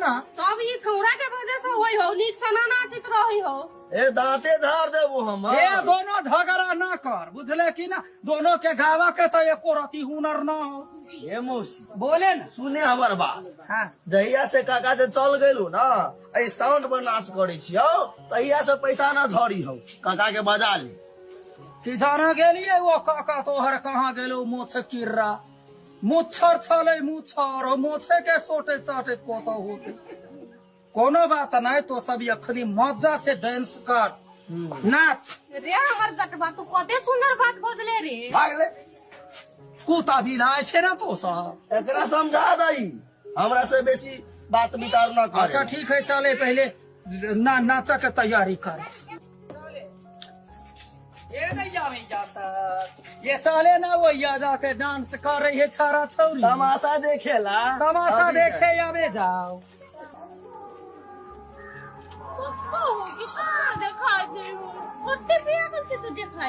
सब ये छौरा के वजह से होई हो, नीक से ना नाचित रही हो। ए दांते धार देबो हम। ये दोनों झगड़ा ना कर, बुझले कि ना। दोनों के गावा के तो एको रति हुनर ना हो। ये मौसी बोले ना। सुने हमर बात। हाँ जहिया से काका जे चल गेलू ना ए साउंड पर नाच करे छियो तहिया से पैसा ना झड़ी हो। काका के बजा ली कि जाना गेलिए वो काका तोहर कहाँ गेलो मोछ किर्रा मुच्छर छले मुच्छर और मोछे के सोटे चाटे कोता होते। कोनो बात नहीं, तो सब अखनी मजा से डांस कर नाच। रे हमर जटबा तू कते सुंदर बात बजले रे। भाग ले कुता विधाय छे ना तो साहब। एकरा समझा दई, हमरा से बेसी बात विचार ना करे। अच्छा ठीक है, चले पहले नाचा के तैयारी कर। ये नहीं जावे जा सर, ये चले ना वो या जाके डांस कर रही है छारा छौरी। तमाशा देखेला। तमाशा अभी देखे आवे जाओ। देखा दे कते पिया से तू देखा